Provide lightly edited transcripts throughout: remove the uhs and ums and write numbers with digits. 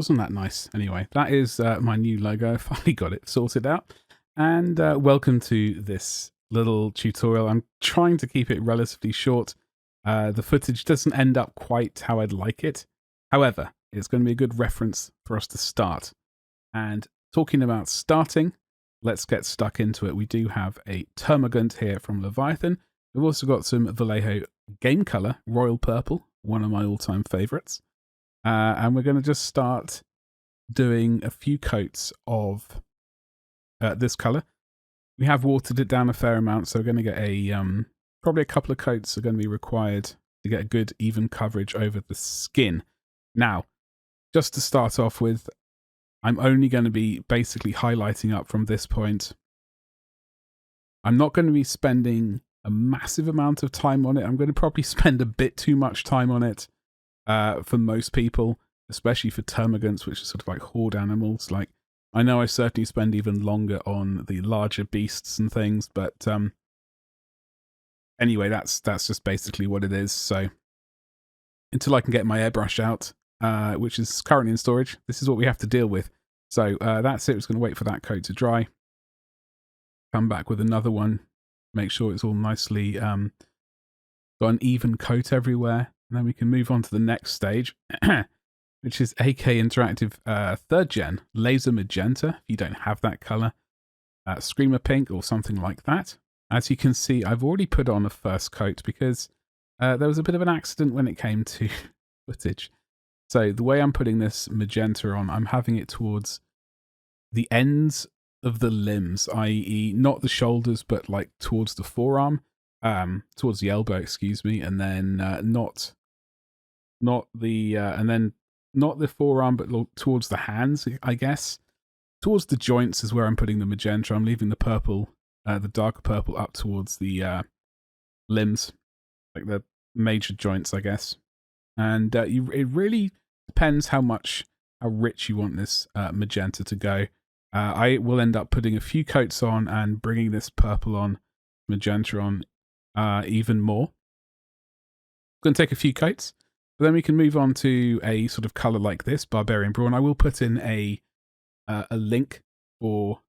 Wasn't that nice? Anyway, that is my new logo. I finally got it sorted out. And welcome to this little tutorial. I'm trying to keep it relatively short. The footage doesn't end up quite how I'd like it. However, it's going to be a good reference for us to start. And talking about starting, let's get stuck into it. We do have a Termagant here from Leviathan. We've also got some Vallejo game color, royal purple, one of my all-time favorites. And we're going to just start doing a few coats of this color. We have watered it down a fair amount, so we're going to get a probably a couple of coats are going to be required to get a good even coverage over the skin. Now, just to start off with, I'm only going to be basically highlighting up from this point. I'm not going to be spending a massive amount of time on it. I'm going to probably spend a bit too much time on it for most people, especially for termagants, which are sort of like horde animals. Like, I know I certainly spend even longer on the larger beasts and things, but anyway, that's just basically what it is. So until I can get my airbrush out, which is currently in storage, this is what we have to deal with. So that's it. We're just going to wait for that coat to dry. Come back with another one. Make sure it's all nicely got an even coat everywhere. And then we can move on to the next stage, which is AK Interactive 3rd Gen Laser Magenta, if you don't have that color. Screamer Pink or something like that. As you can see, I've already put on a first coat because there was a bit of an accident when it came to footage. So the way I'm putting this magenta on, I'm having it towards the ends of the limbs, i.e. not the shoulders, but like towards the forearm, towards the elbow, excuse me, and then not the forearm, but towards the hands, I guess. Towards the joints is where I'm putting the magenta. I'm leaving the purple, the darker purple up towards the limbs, like the major joints, I guess. And it really depends how rich you want this magenta to go. I will end up putting a few coats on and bringing this purple on, magenta on even more. I'm going to take a few coats. But then we can move on to a sort of color like this, Barbarian Brawn. I will put in a link for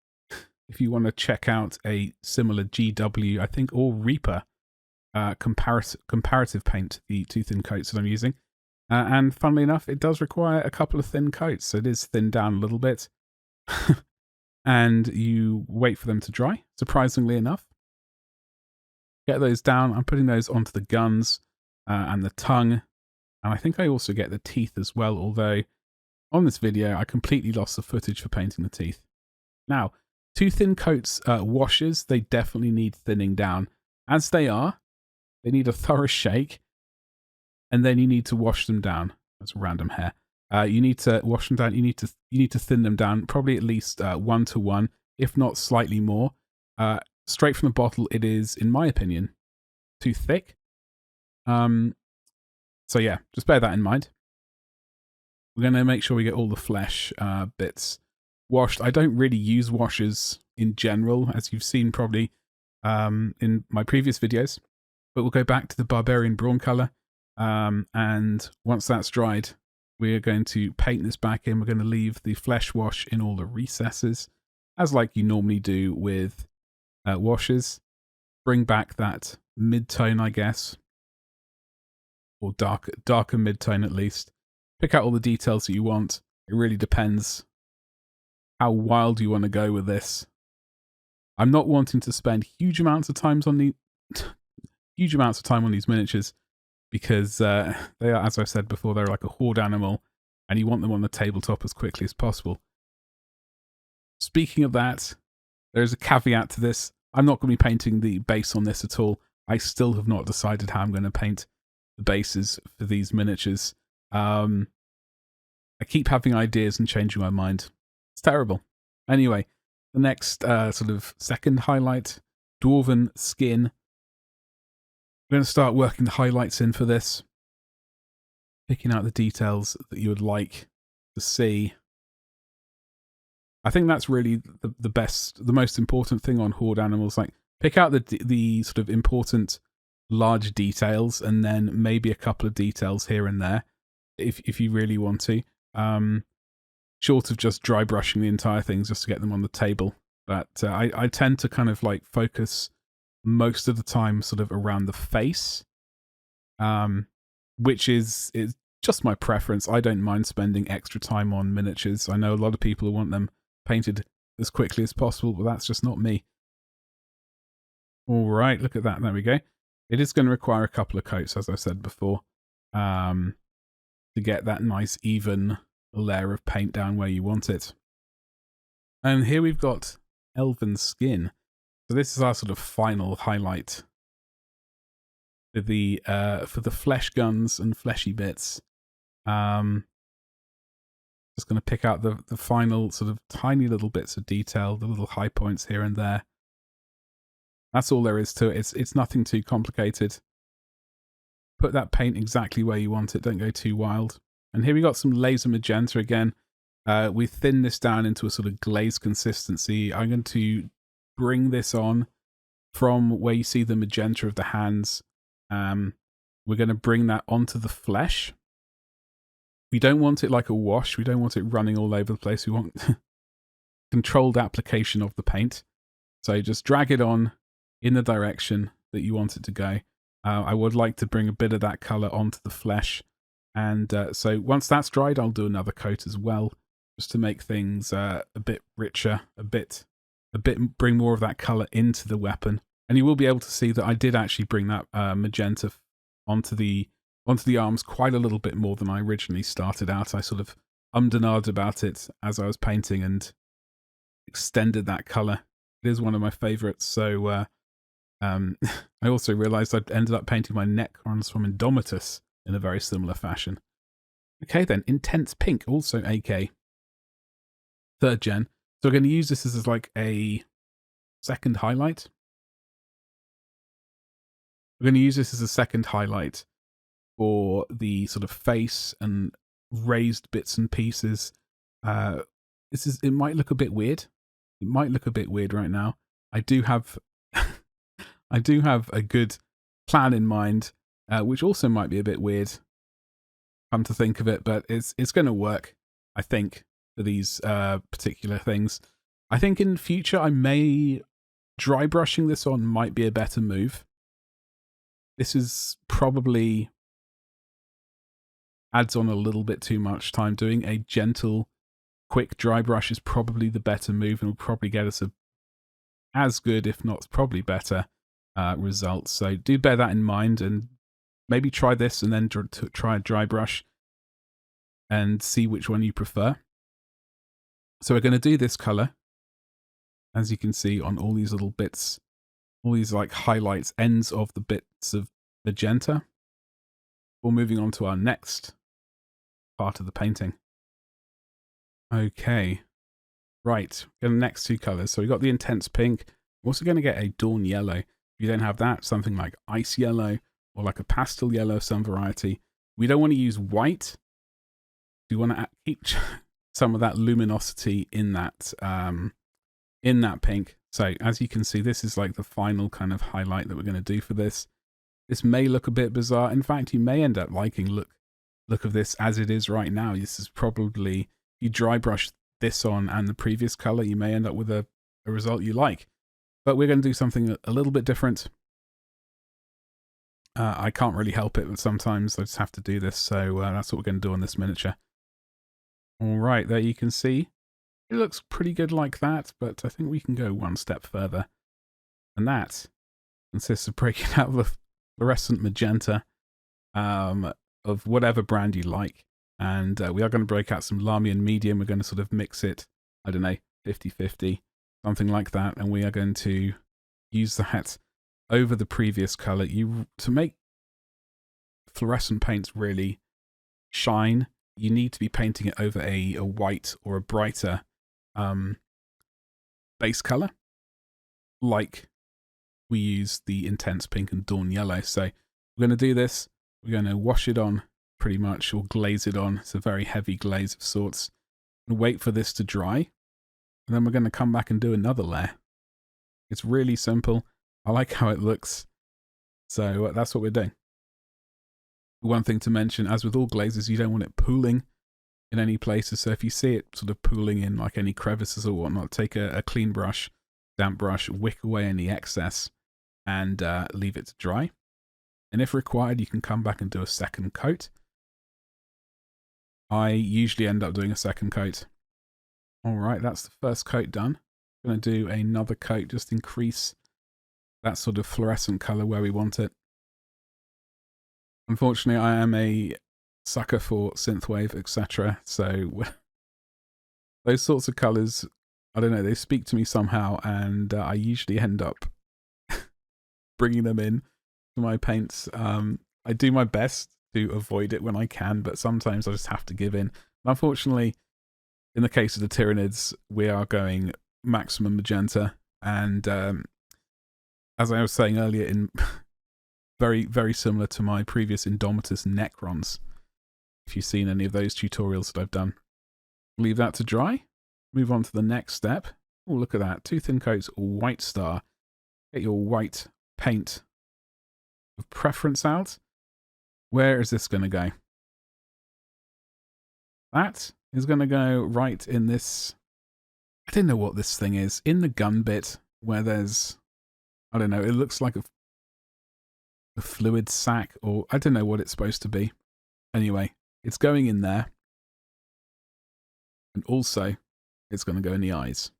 if you want to check out a similar GW, I think, or Reaper comparative paint, the two thin coats that I'm using. And funnily enough, it does require a couple of thin coats, so it is thinned down a little bit. And you wait for them to dry, surprisingly enough. Get those down. I'm putting those onto the guns and the tongue. And I think I also get the teeth as well, although on this video, I completely lost the footage for painting the teeth. Now, two thin coats washes, they definitely need thinning down. As they are, they need a thorough shake, and then you need to wash them down. That's a random hair. You need to wash them down. You need to thin them down, probably at least 1 to 1, if not slightly more. Straight from the bottle, it is, in my opinion, too thick. So yeah, just bear that in mind. We're going to make sure we get all the flesh bits washed. I don't really use washers in general, as you've seen probably in my previous videos. But we'll go back to the Barbarian Brawn color. And once that's dried, we're going to paint this back in. We're going to leave the flesh wash in all the recesses, as like you normally do with washes. Bring back that mid-tone, I guess. Or darker mid-tone at least. Pick out all the details that you want. It really depends how wild you want to go with this. I'm not wanting to spend huge amounts of time on these miniatures because they are, as I've said before, they're like a horde animal, and you want them on the tabletop as quickly as possible. Speaking of that, there is a caveat to this. I'm not going to be painting the base on this at all. I still have not decided how I'm going to paint the bases for these miniatures. I keep having ideas and changing my mind. It's terrible. Anyway, the next sort of second highlight, Dwarven skin. I'm going to start working the highlights in for this. Picking out the details that you would like to see. I think that's really the most important thing on horde animals. Like, pick out the sort of important large details, and then maybe a couple of details here and there if you really want to. short of just dry brushing the entire thing just to get them on the table. But I tend to kind of like focus most of the time sort of around the face, which is just my preference. I don't mind spending extra time on miniatures. I know a lot of people want them painted as quickly as possible, but that's just not me. All right, look at that. There we go. It is going to require a couple of coats, as I said before, to get that nice even layer of paint down where you want it. And here we've got Elven skin. So this is our sort of final highlight for the flesh guns and fleshy bits. Just going to pick out the final sort of tiny little bits of detail, the little high points here and there. That's all there is to it. It's nothing too complicated. Put that paint exactly where you want it. Don't go too wild. And here we got some laser magenta again. We thin this down into a sort of glaze consistency. I'm going to bring this on from where you see the magenta of the hands. We're going to bring that onto the flesh. We don't want it like a wash. We don't want it running all over the place. We want controlled application of the paint. So just drag it on in the direction that you want it to go. I would like to bring a bit of that colour onto the flesh. And so once that's dried, I'll do another coat as well, just to make things a bit richer, bring more of that colour into the weapon. And you will be able to see that I did actually bring that magenta onto the arms quite a little bit more than I originally started out. I sort of ummed and ahed about it as I was painting and extended that colour. It is one of my favourites. So I also realised I'd ended up painting my Necrons from Indomitus in a very similar fashion. Okay then, Intense Pink, also AK. 3rd gen. So we're going to use this as like a second highlight. We're going to use this as a second highlight for the sort of face and raised bits and pieces. It might look a bit weird. It might look a bit weird right now. I do have a good plan in mind, which also might be a bit weird, come to think of it, but it's going to work, I think, for these particular things. I think in future dry brushing this on might be a better move. This is probably adds on a little bit too much time. Doing a gentle, quick dry brush is probably the better move and will probably get us as good, if not probably better, results. So do bear that in mind and maybe try this and then try a dry brush and see which one you prefer. So we're going to do this colour, as you can see on all these little bits, all these like highlights, ends of the bits of magenta. We're moving on to our next part of the painting. Okay, right, the next two colours. So we've got the Intense Pink. We're also going to get a Dorn Yellow. If you don't have that, something like Ice Yellow or like a Pastel Yellow of some variety. We don't want to use white. We want to keep some of that luminosity in that pink. So as you can see, this is like the final kind of highlight that we're going to do for this. This may look a bit bizarre. In fact, you may end up liking look of this as it is right now. This is probably, you dry brush this on and the previous color, you may end up with a result you like. But we're going to do something a little bit different. I can't really help it, but sometimes I just have to do this. So that's what we're going to do on this miniature. All right, there you can see. It looks pretty good like that, but I think we can go one step further. And that consists of breaking out the fluorescent magenta of whatever brand you like. And we are going to break out some Lamian medium. We're going to sort of mix it, I don't know, 50-50, something like that. And we are going to use that over the previous color. To make fluorescent paints really shine, you need to be painting it over a white or a brighter base color, like we use the Intense Pink and Dawn Yellow. So we're going to do this. We're going to wash it on pretty much, or glaze it on. It's a very heavy glaze of sorts. And wait for this to dry. And then we're going to come back and do another layer. It's really simple. I like how it looks. So that's what we're doing. One thing to mention, as with all glazes, you don't want it pooling. in any places. So if you see it sort of pooling in like any crevices or whatnot, take a clean brush, damp brush, wick away any excess, and leave it to dry. And if required, you can come back and do a second coat. I usually end up doing a second coat. All right, that's the first coat done. I'm going to do another coat, just increase that sort of fluorescent color where we want it. Unfortunately, I am a sucker for synthwave, etc. So those sorts of colors, I don't know, they speak to me somehow, and I usually end up bringing them in to my paints. I do my best to avoid it when I can, but sometimes I just have to give in. And unfortunately, in the case of the tyranids, we are going maximum magenta, and as I was saying earlier, in very, very similar to my previous Indomitus Necrons, if you've seen any of those tutorials that I've done. Leave that to dry. Move on to the next step. Oh, look at that. 2 thin coats, white star. Get your white paint of preference out. Where is this going to go? That is going to go right in this... I don't know what this thing is. In the gun bit where there's... I don't know. It looks like a fluid sac, or I don't know what it's supposed to be. Anyway, it's going in there. And also, it's going to go in the eyes.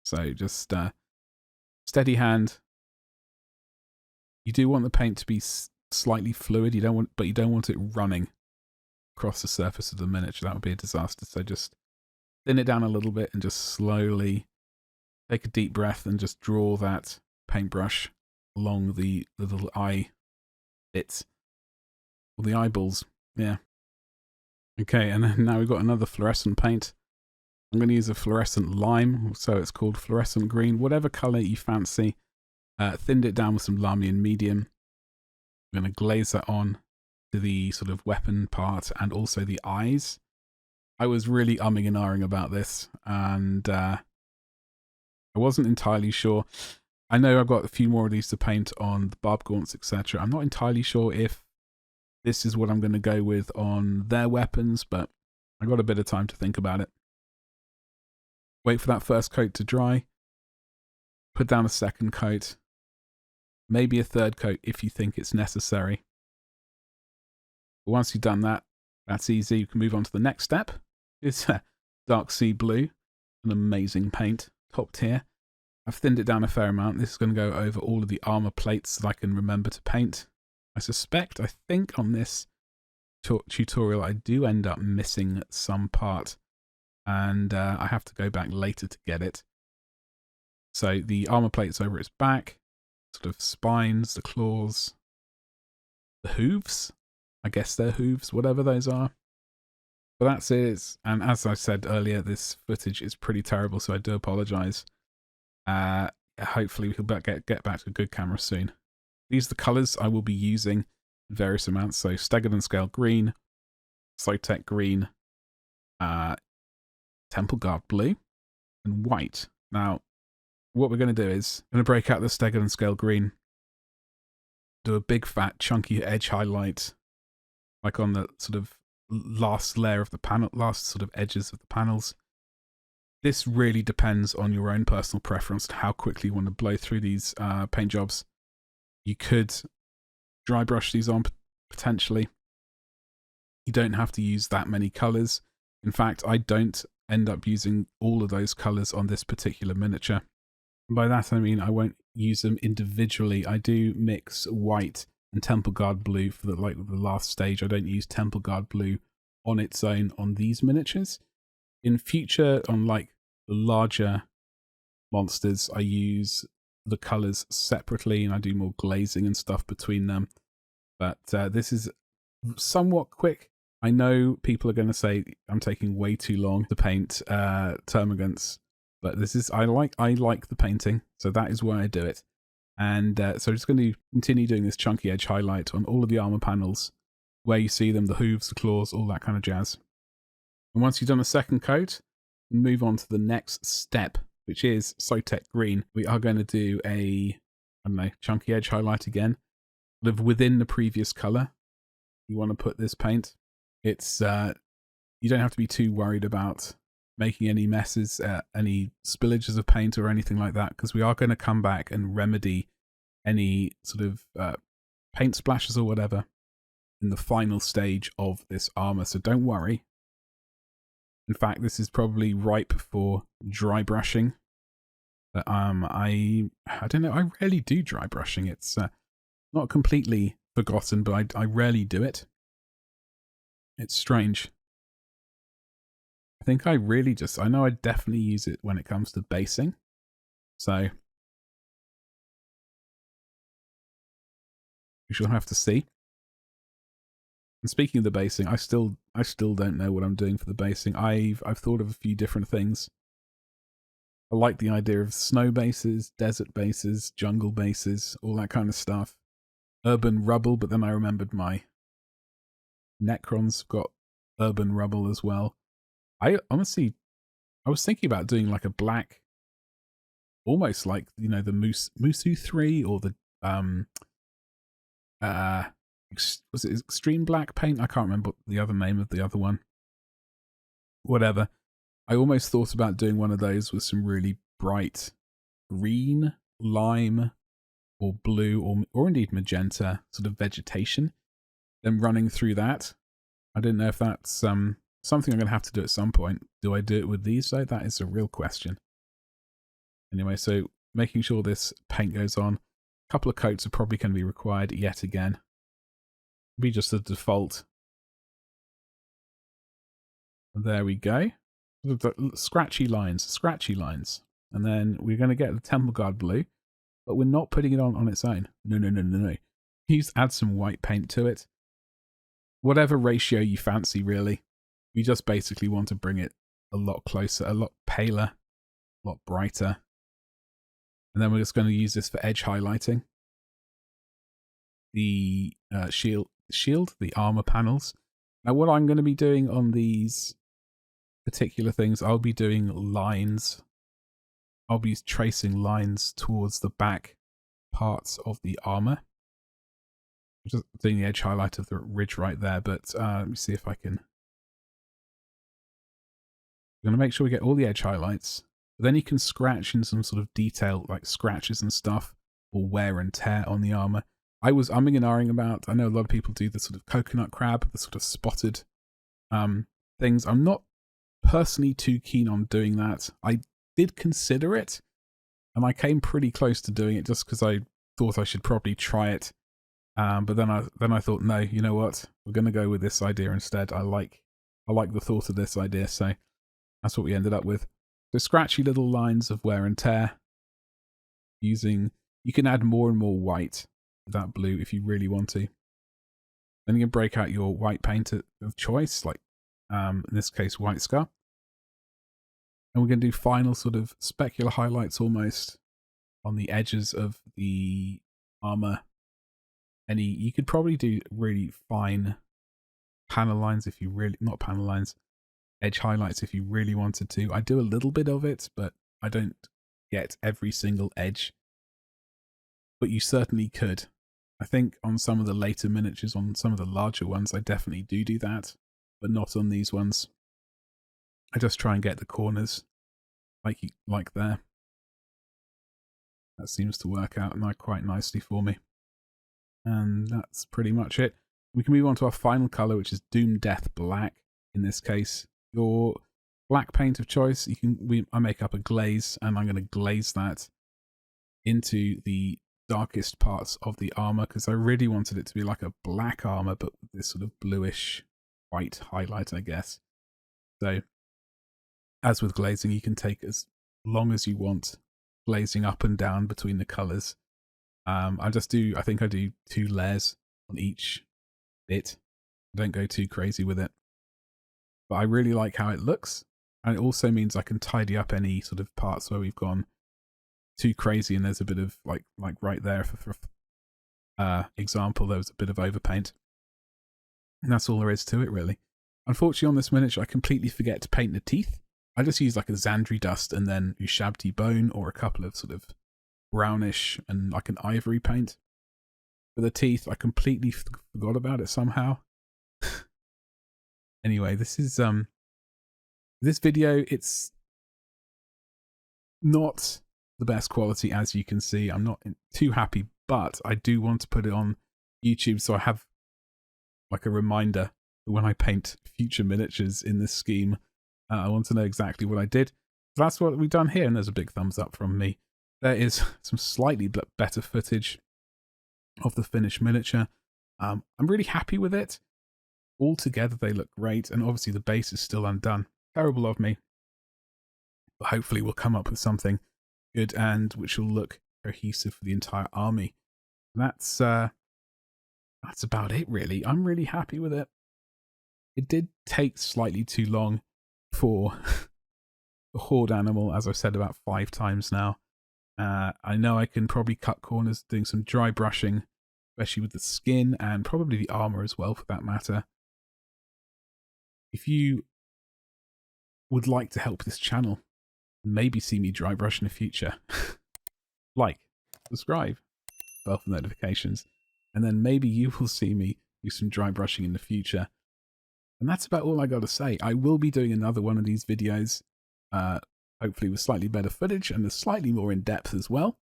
So just steady hand. You do want the paint to be slightly fluid. But you don't want it running across the surface of the miniature. That would be a disaster. So just thin it down a little bit and just slowly take a deep breath and just draw that paintbrush along the little eye bits, or the eyeballs. Yeah. Okay, and then now we've got another fluorescent paint. I'm going to use a fluorescent lime, so it's called fluorescent green, whatever colour you fancy. Thinned it down with some Lamian medium. I'm going to glaze that on to the sort of weapon part and also the eyes. I was really umming and ahhing about this, and I wasn't entirely sure. I know I've got a few more of these to paint on the barb gaunts, etc. I'm not entirely sure if this is what I'm going to go with on their weapons, but I got a bit of time to think about it. Wait for that first coat to dry. Put down a second coat. Maybe a third coat if you think it's necessary. But once you've done that, that's easy. You can move on to the next step. It's Dark Sea Blue, an amazing paint, top tier. I've thinned it down a fair amount. This is going to go over all of the armor plates that I can remember to paint. I think on this tutorial I do end up missing some part, and I have to go back later to get it. So the armor plates over its back, sort of spines, the claws, the hooves. I guess they're hooves, whatever those are. But that's it. And as I said earlier, this footage is pretty terrible, so I do apologise. Hopefully we can get back to a good camera soon. These are the colours I will be using in various amounts. So Stegadon scale green, Sotek green, Temple Guard blue, and white. Now, what we're going to do is I'm going to break out the Stegadon scale green, do a big fat chunky edge highlight, like on the sort of last layer of the panel, last sort of edges of the panels. This really depends on your own personal preference to how quickly you want to blow through these paint jobs. You could dry brush these on potentially. You don't have to use that many colours. In fact, I don't end up using all of those colours on this particular miniature. And by that I mean I won't use them individually. I do mix white and Temple Guard blue for the last stage. I don't use Temple Guard blue on its own on these miniatures. In future, on like the larger monsters, I use the colours separately and I do more glazing and stuff between them. But this is somewhat quick. I know people are going to say I'm taking way too long to paint Termagants, but this is I like the painting, so that is why I do it. And so I'm just going to continue doing this chunky edge highlight on all of the armor panels where you see them, the hooves, the claws, all that kind of jazz. And once you've done a second coat, move on to the next step, which is Sotek green. We are going to do a, I don't know, chunky edge highlight again. Live within the previous colour. You want to put this paint. It's you don't have to be too worried about making any messes, any spillages of paint or anything like that, because we are going to come back and remedy any sort of paint splashes or whatever in the final stage of this armor. So don't worry. In fact, this is probably ripe for dry brushing. But I don't know. I rarely do dry brushing. It's not completely forgotten, but I rarely do it. It's strange. I think I really just, I know I definitely use it when it comes to basing. So we shall have to see. And speaking of the basing, I still don't know what I'm doing for the basing. I've thought of a few different things. I like the idea of snow bases, desert bases, jungle bases, all that kind of stuff. Urban rubble, but then I remembered my Necrons got urban rubble as well. I honestly, I was thinking about doing like a black, almost like, you know, the Musu 3 or the was it extreme black paint? I can't remember the other name of the other one. Whatever. I almost thought about doing one of those with some really bright green, lime, or blue, or indeed magenta sort of vegetation. Then running through that. I don't know if that's something I'm going to have to do at some point. Do I do it with these though? That is a real question. Anyway, so making sure this paint goes on. A couple of coats are probably going to be required yet again. Be just the default. There we go. Scratchy lines. And then we're going to get the Temple Guard blue, but we're not putting it on its own. No. Add some white paint to it. Whatever ratio you fancy, really. We just basically want to bring it a lot closer, a lot paler, a lot brighter. And then we're just going to use this for edge highlighting. The shield, the armor panels. Now what I'm going to be doing on these particular things, I'll be doing lines. I'll be tracing lines towards the back parts of the armor. I'm just doing the edge highlight of the ridge right there, but let me see if I can. I'm going to make sure we get all the edge highlights. But then you can scratch in some sort of detail, like scratches and stuff, or wear and tear on the armor. I was umming and ahhing about, I know a lot of people do the sort of coconut crab, the sort of spotted things. I'm not personally too keen on doing that. I did consider it, and I came pretty close to doing it just because I thought I should probably try it. But then I thought, no, you know what? We're going to go with this idea instead. I like the thought of this idea, so that's what we ended up with. So scratchy little lines of wear and tear. You can add more and more white to that blue if you really want to. Then you can break out your white paint of choice, like in this case white scar. And we're going to do final sort of specular highlights almost on the edges of the armor. You could probably do really fine panel lines if you really, not panel lines, edge highlights if you really wanted to. I do a little bit of it, but I don't get every single edge. But you certainly could. I think on some of the later miniatures, on some of the larger ones, I definitely do that, but not on these ones. I just try and get the corners like there. That seems to work out quite nicely for me. And that's pretty much it. We can move on to our final colour, which is Doom Death Black. In this case, your black paint of choice. I make up a glaze, and I'm going to glaze that into the darkest parts of the armor because I really wanted it to be like a black armor, but with this sort of bluish white highlight, I guess. So, as with glazing, you can take as long as you want glazing up and down between the colors. I think I do 2 layers on each bit. I don't go too crazy with it. But I really like how it looks. And it also means I can tidy up any sort of parts where we've gone too crazy and there's a bit of, like right there, for example, there was a bit of overpaint. And that's all there is to it, really. Unfortunately, on this miniature, I completely forget to paint the teeth. I just use like a Xandri dust and then Ushabti bone or a couple of sort of brownish and like an ivory paint. For the teeth, I completely forgot about it somehow. Anyway, this is This video, it's not the best quality, as you can see. I'm not too happy, but I do want to put it on YouTube so I have like a reminder that when I paint future miniatures in this scheme, I want to know exactly what I did. So that's what we've done here, and there's a big thumbs up from me. There is some slightly better footage of the finished miniature. I'm really happy with it. All together they look great, and obviously the base is still undone. Terrible of me. But hopefully we'll come up with something good and which will look cohesive for the entire army. That's about it, really. I'm really happy with it. It did take slightly too long for the horde animal, as I've said about 5 times now. I know I can probably cut corners doing some dry brushing, especially with the skin and probably the armor as well, for that matter. If you would like to help this channel, maybe see me dry brush in the future, like, subscribe, bell for notifications, and then maybe you will see me do some dry brushing in the future. And that's about all I got to say. I will be doing another one of these videos, hopefully with slightly better footage and slightly more in depth as well.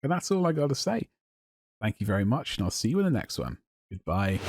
And that's all I got to say. Thank you very much, and I'll see you in the next one. Goodbye.